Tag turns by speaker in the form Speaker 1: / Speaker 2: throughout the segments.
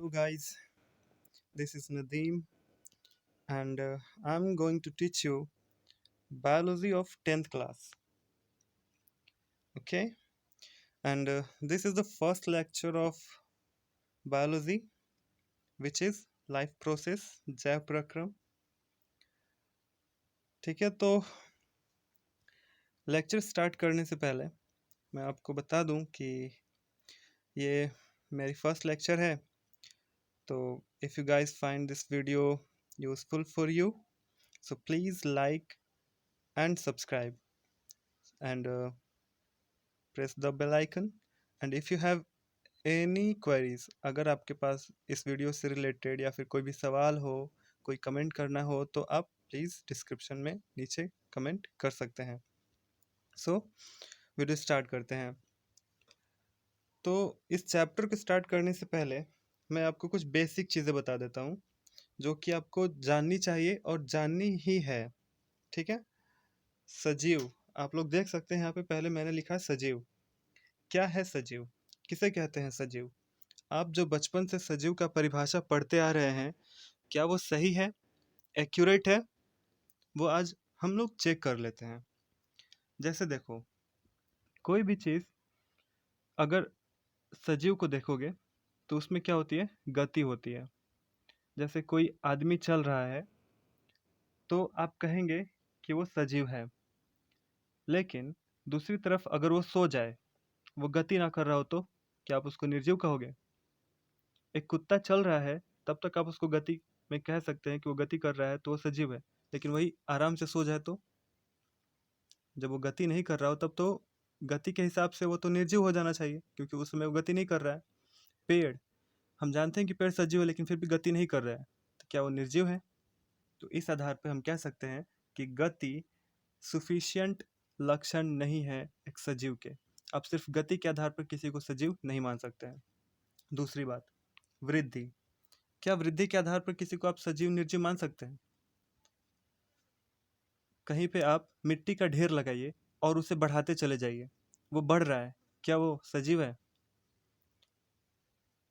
Speaker 1: Hello, guys. This is Nadeem, and I'm going to teach you biology of 10th class. Okay, and this is the first lecture of biology, which is life process जैव प्रक्रम. ठीक है, तो lecture start करने से पहले मैं आपको बता दूं कि ये मेरी फर्स्ट लेक्चर है. तो if you guys find this video useful for you, so please like and subscribe and press the bell icon. And if you have any queries, अगर आपके पास इस वीडियो से रिलेटेड या फिर कोई भी सवाल हो, कोई कमेंट करना हो, तो आप प्लीज़ डिस्क्रिप्शन में नीचे कमेंट कर सकते हैं. सो वीडियो स्टार्ट करते हैं. तो इस चैप्टर को स्टार्ट करने से पहले मैं आपको कुछ बेसिक चीज़ें बता देता हूँ जो कि आपको जाननी चाहिए और जाननी ही है. ठीक है. सजीव, आप लोग देख सकते हैं यहाँ पे पहले मैंने लिखा है सजीव. क्या है सजीव? किसे कहते हैं सजीव? आप जो बचपन से सजीव का परिभाषा पढ़ते आ रहे हैं, क्या वो सही है, एक्यूरेट है? वो आज हम लोग चेक कर लेते हैं. जैसे देखो, कोई भी चीज़ अगर सजीव को देखोगे तो उसमें क्या होती है? गति होती है. जैसे कोई आदमी चल रहा है तो आप कहेंगे कि वो सजीव है. लेकिन दूसरी तरफ अगर वो सो जाए, वो गति ना कर रहा हो, तो क्या आप उसको निर्जीव कहोगे? एक कुत्ता चल रहा है तब तक आप उसको गति में कह सकते हैं कि वो गति कर रहा है, तो वो सजीव है. लेकिन वही आराम से सो जाए तो? जब वो गति नहीं कर रहा हो तब तो गति के हिसाब से वो तो निर्जीव हो जाना चाहिए, क्योंकि उस समय वो गति नहीं कर रहा है. पेड़, हम जानते हैं कि पेड़ सजीव है लेकिन फिर भी गति नहीं कर रहा है, तो क्या वो निर्जीव है? तो इस आधार पर हम कह सकते हैं कि गति सुफिशियंट लक्षण नहीं है एक सजीव के. आप सिर्फ गति के आधार पर किसी को सजीव नहीं मान सकते हैं. दूसरी बात, वृद्धि. क्या वृद्धि के आधार पर किसी को आप सजीव निर्जीव मान सकते हैं? कहीं पे आप मिट्टी का ढेर लगाइए और उसे बढ़ाते चले जाइए, वो बढ़ रहा है, क्या वो सजीव है?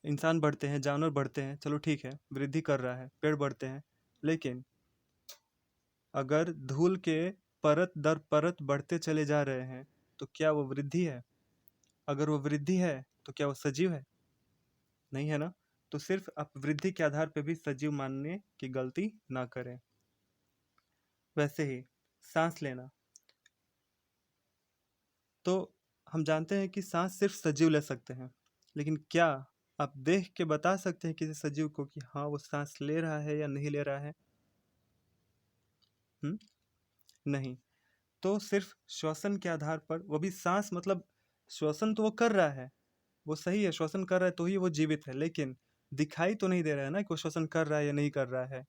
Speaker 1: इंसान बढ़ते हैं, जानवर बढ़ते हैं, चलो ठीक है, वृद्धि कर रहा है, पेड़ बढ़ते हैं. लेकिन अगर धूल के परत दर परत बढ़ते चले जा रहे हैं, तो क्या वो वृद्धि है? अगर वो वृद्धि है तो क्या वो सजीव है? नहीं है ना. तो सिर्फ आप वृद्धि के आधार पर भी सजीव मानने की गलती ना करें. वैसे ही सांस लेना, तो हम जानते हैं कि सांस सिर्फ सजीव ले सकते हैं. लेकिन क्या आप देख के बता सकते हैं किसी सजीव को कि हाँ वो सांस ले रहा है या नहीं ले रहा है? नहीं. तो सिर्फ श्वसन के आधार पर, वो भी सांस मतलब श्वसन तो वो कर रहा है, वो सही है, श्वसन कर रहा है तो ही वो जीवित है. लेकिन दिखाई तो नहीं दे रहा है ना कि वो श्वसन कर रहा है या नहीं कर रहा है.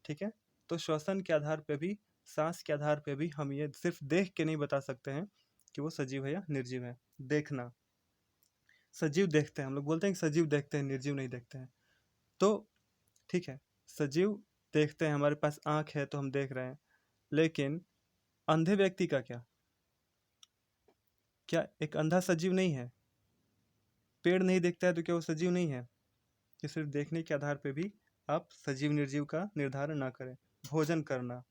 Speaker 1: ठीक है. तो श्वसन के आधार पे भी, सांस के आधार पे भी हम ये सिर्फ देख के नहीं बता सकते हैं कि वो सजीव है या निर्जीव है. देखना, सजीव देखते हैं, हम लोग बोलते हैं कि सजीव देखते हैं, निर्जीव नहीं देखते हैं. तो ठीक है, सजीव देखते हैं, हमारे पास आँख है तो हम देख रहे हैं. लेकिन अंधे व्यक्ति का क्या? क्या एक अंधा सजीव नहीं है? पेड़ नहीं देखता है तो क्या वो सजीव नहीं है? कि सिर्फ देखने के आधार पे भी आप सजीव निर्जीव का निर्धारण ना करें. भोजन करना,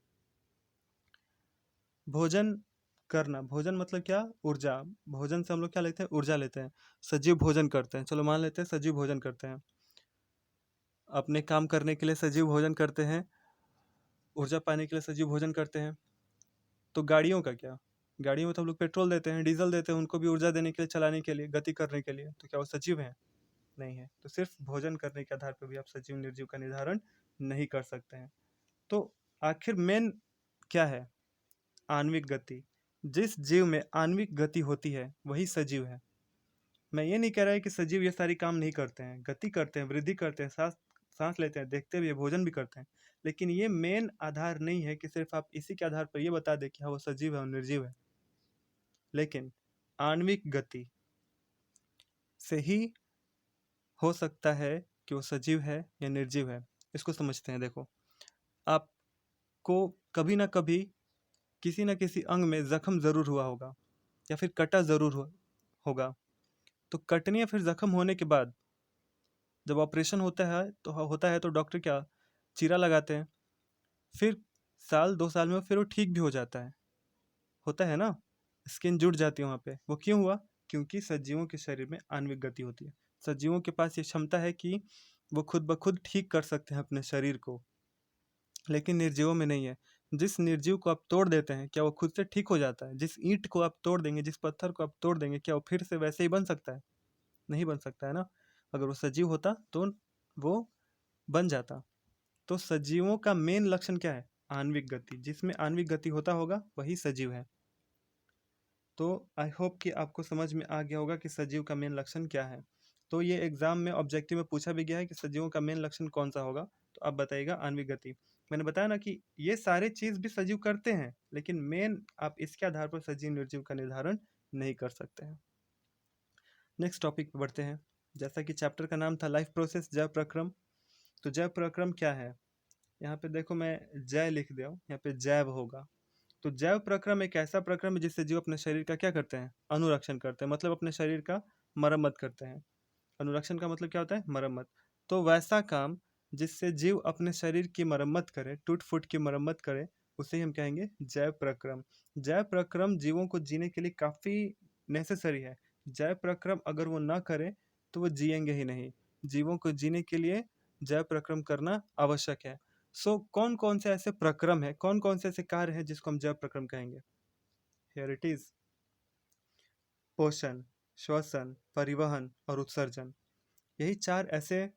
Speaker 1: भोजन करना, भोजन मतलब क्या? ऊर्जा. भोजन से हम लोग क्या लेते हैं? ऊर्जा लेते हैं. सजीव भोजन करते हैं, चलो मान लेते हैं सजीव भोजन करते हैं, अपने काम करने के लिए सजीव भोजन करते हैं, ऊर्जा पाने के लिए सजीव भोजन करते हैं. तो गाड़ियों का क्या? गाड़ियों में तो हम लोग पेट्रोल देते हैं, डीजल देते हैं, उनको भी ऊर्जा देने के लिए, चलाने के लिए, गति करने के लिए. तो क्या वो सजीव हैं? नहीं है. तो सिर्फ भोजन करने के आधार पर भी आप सजीव निर्जीव का निर्धारण नहीं कर सकते हैं. तो आखिर मेन क्या है? आणविक गति. जिस जीव में आणविक गति होती है वही सजीव है. मैं ये नहीं कह रहा है कि सजीव ये सारी काम नहीं करते हैं, गति करते हैं, वृद्धि करते हैं, सांस सांस लेते हैं, देखते भी है, भोजन भी करते हैं. लेकिन ये मेन आधार नहीं है कि सिर्फ आप इसी के आधार पर ये बता दें कि हाँ वो सजीव है और निर्जीव है. लेकिन आणविक गति से ही हो सकता है कि वो सजीव है या निर्जीव है. इसको समझते हैं. देखो, आपको कभी ना कभी किसी न किसी अंग में जख्म जरूर हुआ होगा या फिर कटा जरूर होगा. तो कटने या फिर जख्म होने के बाद जब ऑपरेशन होता है तो डॉक्टर क्या चीरा लगाते हैं, फिर साल 2 साल में फिर वो ठीक भी हो जाता है, होता है ना, स्किन जुड़ जाती है वहाँ पे। वो क्यों हुआ? क्योंकि सजीवों के शरीर में आणविक गति होती है। सजीवों के पास ये क्षमता है कि वो खुद ब खुद ठीक कर सकते हैं अपने शरीर को, लेकिन निर्जीवों में नहीं है। जिस निर्जीव को आप तोड़ देते हैं, क्या वो खुद से ठीक हो जाता है? जिस ईंट को आप तोड़ देंगे, जिस पत्थर को आप तोड़ देंगे, क्या वो फिर से वैसे ही बन सकता है? नहीं बन सकता है ना। अगर वो सजीव होता तो वो बन जाता। तो सजीवों का मेन लक्षण क्या है? आणविक गति। जिसमें आणविक गति होता होगा वही सजीव है। तो आई होप कि आपको समझ में आ गया होगा कि सजीव का मेन लक्षण क्या है। तो ये एग्जाम में ऑब्जेक्टिव में पूछा भी गया है कि सजीवों का मेन लक्षण कौन सा होगा, तो आप बताइएगा आणविक गति। मैंने बताया ना कि ये सारे चीज भी सजीव करते हैं, लेकिन मेन आप इसके आधार पर सजीव निर्जीव का निर्धारण नहीं कर सकते हैं। नेक्स्ट टॉपिक पे बढ़ते हैं। जैसा कि चैप्टर का नाम था लाइफ प्रोसेस, जैव प्रक्रम। तो जैव प्रक्रम क्या है? यहाँ पे देखो मैं जय लिख दिया हूँ, यहाँ पे जैव होगा। तो जैव प्रक्रम एक ऐसा प्रक्रम है जिससे जीव अपने शरीर का क्या करते हैं? अनुरक्षण करते हैं, मतलब अपने शरीर का मरम्मत करते हैं। अनुरक्षण का मतलब क्या होता है? मरम्मत। तो वैसा काम जिससे जीव अपने शरीर की मरम्मत करे, टूट फूट की मरम्मत करे, उसे हम कहेंगे जैव प्रक्रम। जैव प्रक्रम जीवों को जीने के लिए काफ़ी नेसेसरी है। जैव प्रक्रम अगर वो ना करे तो वो जिएंगे ही नहीं। जीवों को जीने के लिए जैव प्रक्रम करना आवश्यक है। कौन कौन से ऐसे प्रक्रम है, कौन कौन से ऐसे कार्य है जिसको हम जैव प्रक्रम कहेंगे? हियर इट इज: पोषण, श्वसन, परिवहन और उत्सर्जन। यही 4 ऐसे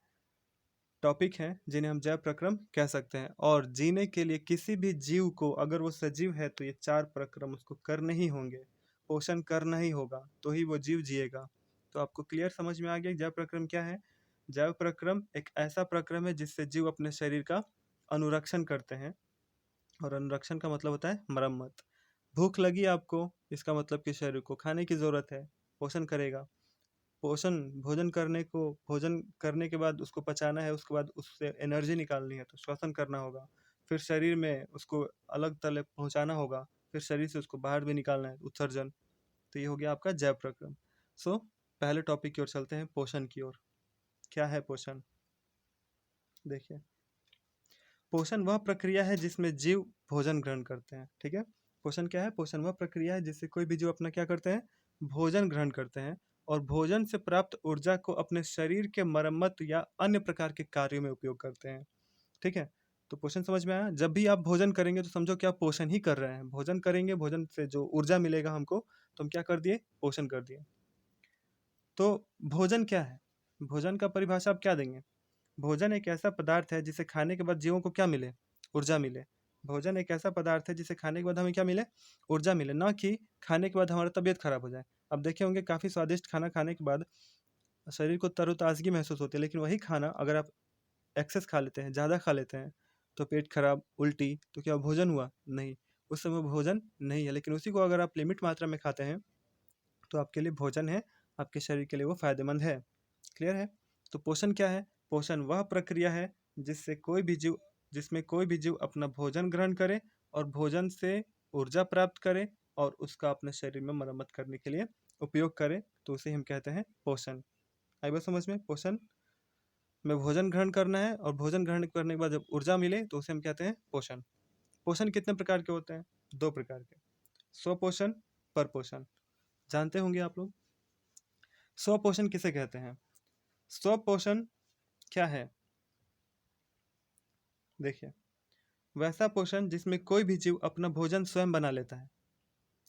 Speaker 1: टॉपिक हैं जिन्हें हम जैव प्रक्रम कह सकते हैं। और जीने के लिए किसी भी जीव को, अगर वो सजीव है, तो ये 4 प्रक्रम उसको करने ही होंगे। पोषण करना ही होगा तो ही वो जीव जिएगा। तो आपको क्लियर समझ में आ गया जैव प्रक्रम क्या है? जैव प्रक्रम एक ऐसा प्रक्रम है जिससे जीव अपने शरीर का अनुरक्षण करते हैं, और अनुरक्षण का मतलब होता है मरम्मत। भूख लगी आपको, इसका मतलब कि शरीर को खाने की ज़रूरत है, पोषण करेगा। पोषण भोजन करने के बाद उसको पचाना है, उसके बाद उससे एनर्जी निकालनी है तो श्वसन करना होगा। फिर शरीर में उसको अलग तलक पहुंचाना होगा, फिर शरीर से उसको बाहर भी निकालना है, उत्सर्जन। तो ये हो गया आपका जैव प्रक्रम। पहले टॉपिक की ओर चलते हैं, पोषण की ओर। क्या है पोषण? देखिए, पोषण वह प्रक्रिया है जिसमें जीव भोजन ग्रहण करते हैं। ठीक है, पोषण क्या है? पोषण वह प्रक्रिया है जिससे कोई भी जीव अपना क्या करते हैं? भोजन ग्रहण करते हैं, और भोजन से प्राप्त ऊर्जा को अपने शरीर के मरम्मत या अन्य प्रकार के कार्यों में उपयोग करते हैं। ठीक है, तो पोषण समझ में आया। जब भी आप भोजन करेंगे तो समझो कि आप पोषण ही कर रहे हैं। भोजन करेंगे, भोजन से जो ऊर्जा मिलेगा हमको, तो हम क्या कर दिए? पोषण कर दिए। तो भोजन क्या है? भोजन का परिभाषा आप क्या देंगे? भोजन एक ऐसा पदार्थ है जिसे खाने के बाद जीवों को क्या मिले? ऊर्जा मिले। भोजन एक ऐसा पदार्थ है जिसे खाने के बाद हमें क्या मिले? ऊर्जा मिले, ना कि खाने के बाद हमारा तबीयत खराब हो जाए। अब देखे होंगे काफ़ी स्वादिष्ट खाना खाने के बाद शरीर को तरोताज़गी महसूस होती है, लेकिन वही खाना अगर आप एक्सेस खा लेते हैं, ज़्यादा खा लेते हैं, तो पेट खराब, उल्टी, तो क्या भोजन हुआ? नहीं, उस समय भोजन नहीं है। लेकिन उसी को अगर आप लिमिट मात्रा में खाते हैं तो आपके लिए भोजन है, आपके शरीर के लिए वो फायदेमंद है। क्लियर है? तो पोषण क्या है? पोषण वह प्रक्रिया है जिससे कोई भी जीव जिसमें कोई भी जीव अपना भोजन ग्रहण करे और भोजन से ऊर्जा प्राप्त करे और उसका अपने शरीर में मरम्मत करने के लिए उपयोग करे, तो उसे हम कहते हैं पोषण। आई बात समझ में? पोषण में भोजन ग्रहण करना है और भोजन ग्रहण करने के बाद जब ऊर्जा मिले तो उसे हम कहते हैं पोषण। पोषण कितने प्रकार के होते हैं? 2 प्रकार के: स्वपोषण, परपोषण। जानते होंगे आप लोग। स्वपोषण किसे कहते हैं? स्वपोषण क्या है? देखिए, वैसा पोषण जिसमें कोई भी जीव अपना भोजन स्वयं बना लेता है।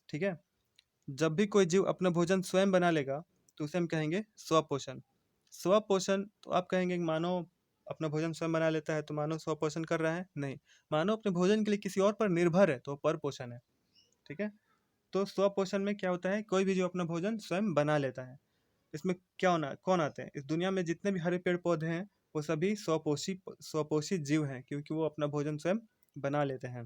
Speaker 1: ठीक है, जब भी कोई जीव अपना भोजन स्वयं बना लेगा तो उसे हम कहेंगे स्वपोषण। स्वपोषण तो आप कहेंगे कि मानव अपना भोजन स्वयं बना लेता है तो मानव स्वपोषण कर रहा है? नहीं, मानव अपने भोजन के लिए किसी और पर निर्भर है तो परपोषण है। ठीक है, तो स्वपोषण में क्या होता है? कोई भी जीव अपना भोजन स्वयं बना लेता है। इसमें क्या होना कौन आते हैं? इस दुनिया में जितने भी हरे पेड़ पौधे हैं वो सभी स्वपोषी जीव हैं, क्योंकि वो अपना भोजन स्वयं बना लेते हैं।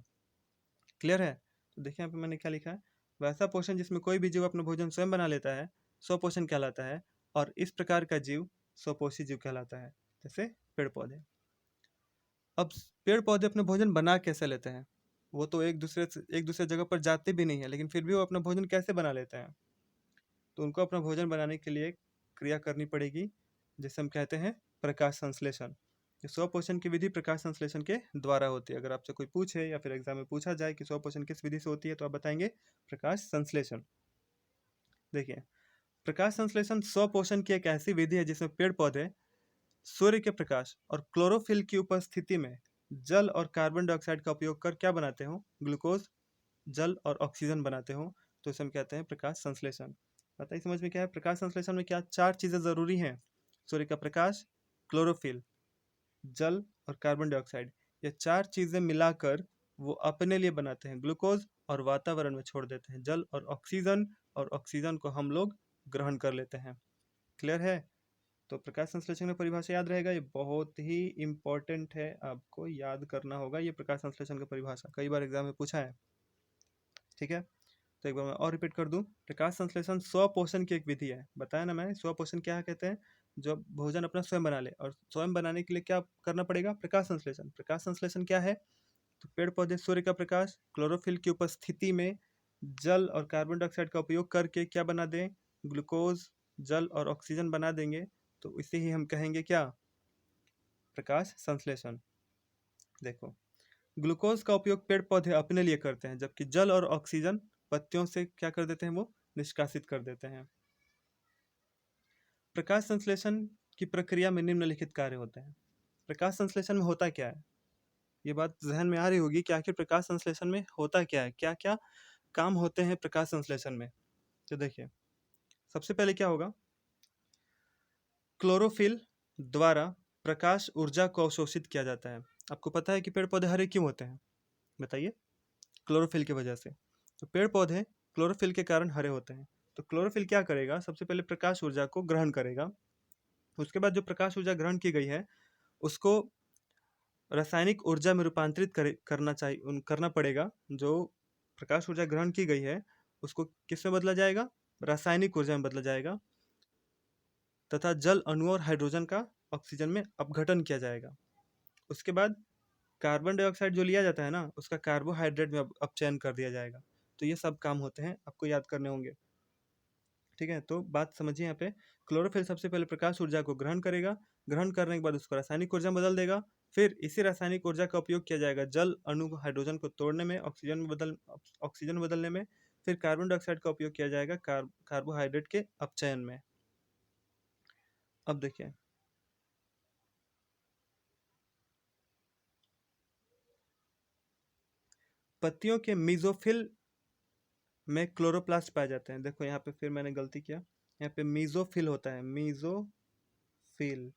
Speaker 1: क्लियर है? तो देखिए यहाँ पे मैंने क्या लिखा है: वैसा पोषण जिसमें कोई भी जीव अपना भोजन स्वयं बना लेता है स्वपोषण कहलाता है, और इस प्रकार का जीव स्वपोषी जीव कहलाता है, जैसे पेड़ पौधे। अब पेड़ पौधे अपना भोजन बना कैसे लेते हैं? वो तो एक दूसरे जगह पर जाते भी नहीं है, लेकिन फिर भी वो अपना भोजन कैसे बना लेते हैं? तो उनको अपना भोजन बनाने के लिए क्रिया करनी पड़ेगी जिसे हम कहते हैं प्रकाश संश्लेषण। स्वपोषण की विधि प्रकाश संश्लेषण के द्वारा होती है। अगर आपसे कोई पूछे या फिर एग्जाम में पूछा जाए कि स्वपोषण किस विधि से होती है, तो आप बताएंगे प्रकाश संश्लेषण। देखिए, प्रकाश संश्लेषण स्वपोषण की एक ऐसी विधि है जिसमें पेड़ पौधे सूर्य के प्रकाश और क्लोरोफिल की उपस्थिति में जल और कार्बन डाइऑक्साइड का उपयोग कर क्या बनाते हो, ग्लूकोज, जल और ऑक्सीजन बनाते हो। तो इसे हम कहते हैं प्रकाश संश्लेषण। बताइए समझ में क्या है प्रकाश संश्लेषण में क्या चार चीजें जरूरी हैं? सूर्य का प्रकाश, क्लोरोफिल, जल और कार्बन डाइऑक्साइड। ये चार चीजें मिलाकर वो अपने लिए बनाते हैं ग्लूकोज और वातावरण में छोड़ देते हैं जल और ऑक्सीजन को हम लोग ग्रहण कर लेते हैं। क्लियर है? तो प्रकाश संश्लेषण में परिभाषा याद रहेगा, ये बहुत ही इंपॉर्टेंट है, आपको याद करना होगा। ये प्रकाश संश्लेषण का परिभाषा कई बार एग्जाम में पूछा है। ठीक है, तो एक बार मैं और रिपीट कर दूं। प्रकाश संश्लेषण स्वपोषण की एक विधि है। बताया ना मैंने, स्वपोषण क्या कहते हैं? जो भोजन अपना स्वयं बना ले, और स्वयं बनाने के लिए क्या करना पड़ेगा? प्रकाश संश्लेषण। प्रकाश संश्लेषण क्या है? तो पेड़ पौधे सूर्य का प्रकाश, क्लोरोफिल की उपस्थिति में जल और कार्बन डाइऑक्साइड का उपयोग करके क्या बना दें? ग्लूकोज, जल और ऑक्सीजन बना देंगे। तो इसे ही हम कहेंगे क्या? प्रकाश संश्लेषण। देखो, ग्लूकोज का उपयोग पेड़ पौधे अपने लिए करते हैं, जबकि जल और ऑक्सीजन पत्तियों से क्या कर देते हैं? वो निष्कासित कर देते हैं। प्रकाश संश्लेषण की प्रक्रिया में निम्नलिखित कार्य होते हैं। प्रकाश संश्लेषण में होता क्या है? ये बात जहन में आ रही होगी कि आखिर प्रकाश संश्लेषण में होता क्या है, क्या क्या काम होते हैं प्रकाश संश्लेषण में। तो देखिए, सबसे पहले क्या होगा? क्लोरोफिल द्वारा प्रकाश ऊर्जा को अवशोषित किया जाता है। आपको पता है कि पेड़ पौधे हरे क्यों होते हैं? बताइए। क्लोरोफिल की वजह से। तो पेड़ पौधे क्लोरोफिल के कारण हरे होते हैं। तो क्लोरोफिल क्या करेगा? सबसे पहले प्रकाश ऊर्जा को ग्रहण करेगा। उसके बाद जो प्रकाश ऊर्जा ग्रहण की गई है उसको रासायनिक ऊर्जा में रूपांतरित करना पड़ेगा। जो प्रकाश ऊर्जा ग्रहण की गई है उसको किस में बदला जाएगा? रासायनिक ऊर्जा में बदला जाएगा, तथा जल अणु और हाइड्रोजन का ऑक्सीजन में अपघटन किया जाएगा। उसके बाद कार्बन डाइऑक्साइड जो लिया जाता है ना, उसका कार्बोहाइड्रेट में अपचयन कर दिया जाएगा। तो ये सब काम होते हैं, आपको याद करने होंगे। ठीक है, तो बात समझिए यहाँ पे। क्लोरोफिल सबसे पहले प्रकाश ऊर्जा को ग्रहण करेगा, ग्रहण करने के बाद उसको रासायनिक ऊर्जा में बदल देगा। फिर इसी रासायनिक ऊर्जा का उपयोग किया जाएगा जल अणु हाइड्रोजन को तोड़ने में, ऑक्सीजन में बदलने में। फिर कार्बन डाइऑक्साइड का उपयोग किया जाएगा कार्बोहाइड्रेट के अपचयन में। अब देखिए, पत्तियों के मीजोफिल में क्लोरोप्लास्ट पाए जाते हैं। देखो यहाँ पे फिर मैंने गलती किया, यहाँ पे मीजोफिल होता है, मीजोफिल।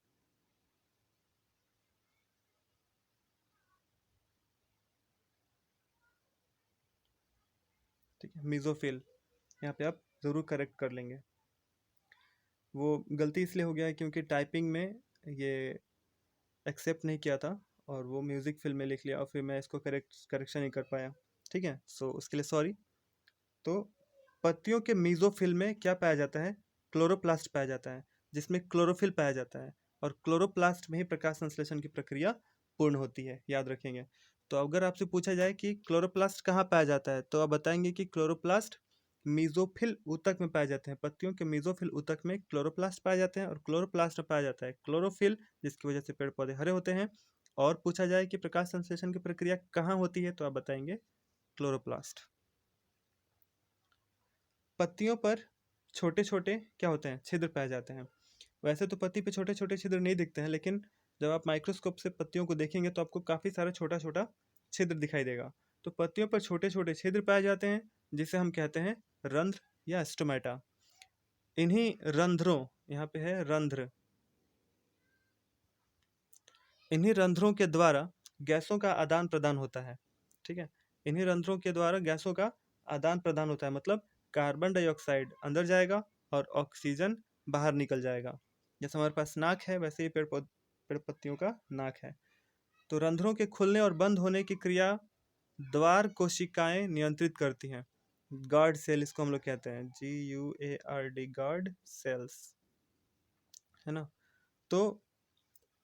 Speaker 1: ठीक है, मीजोफिल। यहाँ पे आप जरूर करेक्ट कर लेंगे। वो गलती इसलिए हो गया है क्योंकि टाइपिंग में ये एक्सेप्ट नहीं किया था और वो म्यूजिक फिल्म में लिख लिया, और फिर मैं इसको करेक्शन नहीं कर पाया। ठीक है, सो उसके लिए सॉरी। तो पत्तियों के मीजोफिल में क्या पाया जाता है? क्लोरोप्लास्ट पाया जाता है, जिसमें क्लोरोफिल पाया जाता है। और क्लोरोप्लास्ट में ही प्रकाश संश्लेषण की प्रक्रिया पूर्ण होती है, याद रखेंगे। तो अगर आपसे पूछा जाए कि क्लोरोप्लास्ट कहाँ पाया जाता है, तो आप बताएंगे कि क्लोरोप्लास्ट मीजोफिल ऊतक में पाए जाते हैं। पत्तियों के मीजोफिल ऊतक में क्लोरोप्लास्ट पाए जाते हैं, और क्लोरोप्लास्ट में पाया जाता है क्लोरोफिल, जिसकी वजह से पेड़ पौधे हरे होते हैं। और पूछा जाए कि प्रकाश संश्लेषण की प्रक्रिया कहाँ होती है, तो आप बताएंगे क्लोरोप्लास्ट। पत्तियों पर छोटे छोटे क्या होते हैं? छिद्र पाए जाते हैं। वैसे तो पत्ती पे छोटे छोटे छिद्र नहीं दिखते हैं, लेकिन जब आप माइक्रोस्कोप से पत्तियों को देखेंगे तो आपको काफ़ी सारा छोटा छोटा छिद्र दिखाई देगा। तो पत्तियों पर छोटे छोटे छिद्र पाए जाते हैं, जिसे हम कहते हैं रंध्र या स्टोमेटा। इन्हीं रंध्रों, यहाँ पे है रंध्र, इन्हीं रंध्रों के द्वारा गैसों का आदान प्रदान होता है। ठीक है, इन्हीं रंध्रों के द्वारा गैसों का आदान प्रदान होता है, मतलब कार्बन डाइऑक्साइड अंदर जाएगा और ऑक्सीजन बाहर निकल जाएगा। जैसे हमारे पास नाक है, वैसे ही पेड़ पत्तियों का नाक है। तो रंध्रों के खुलने और बंद होने की क्रिया द्वार कोशिकाएं नियंत्रित करती हैं। गार्ड सेल इसको हम लोग कहते हैं, GUARD, गार्ड सेल्स, है ना। तो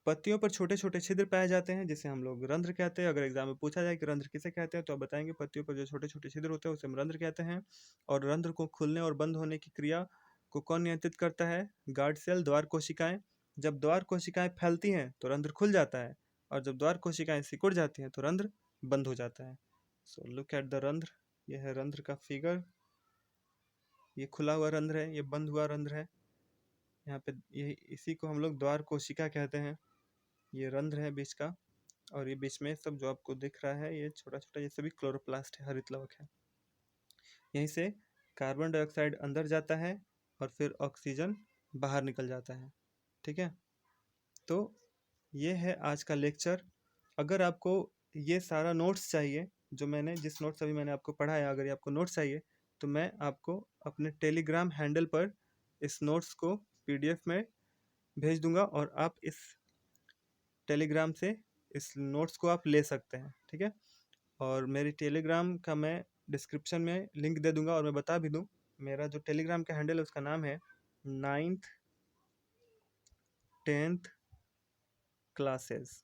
Speaker 1: पत्तियों पर छोटे छोटे छिद्र पाए जाते हैं, जिसे हम लोग रंध्र कहते हैं। अगर एग्जाम में पूछा जाए कि रंध्र किसे कहते हैं, तो आप बताएंगे पत्तियों पर जो छोटे छोटे छिद्र होते हैं उसे हम रंध्र कहते हैं। और रंध्र को खुलने और बंद होने की क्रिया को कौन नियंत्रित करता है? गार्ड सेल, द्वार कोशिकाएं। जब द्वार कोशिकाएं फैलती हैं तो रंध्र खुल जाता है, और जब द्वार कोशिकाएं सिकुड़ जाती हैं तो रंध्र बंद हो जाता है। सो लुक एट द रंध्र, यह है रंध्र का फिगर। ये खुला हुआ रंध्र है, ये बंद हुआ रंध्र है। यहाँ पे ये इसी को हम लोग द्वार कोशिका कहते हैं। ये रंध्र है बीच का, और ये बीच में सब जो आपको दिख रहा है ये छोटा छोटा, ये सभी क्लोरोप्लास्ट है, हरित लवक है। यहीं से कार्बन डाइऑक्साइड अंदर जाता है और फिर ऑक्सीजन बाहर निकल जाता है। ठीक है, तो ये है आज का लेक्चर। अगर आपको ये सारा नोट्स चाहिए, जो मैंने जिस नोट्स अभी मैंने आपको पढ़ाया, अगर ये आपको नोट्स चाहिए तो मैं आपको अपने टेलीग्राम हैंडल पर इस नोट्स को पीडीएफ में भेज दूंगा, और आप इस टेलीग्राम से इस नोट्स को आप ले सकते हैं। ठीक है, और मेरी टेलीग्राम का मैं डिस्क्रिप्शन में लिंक दे दूंगा, और मैं बता भी दूं, मेरा जो टेलीग्राम का हैंडल है उसका नाम है 9th 10th क्लासेस।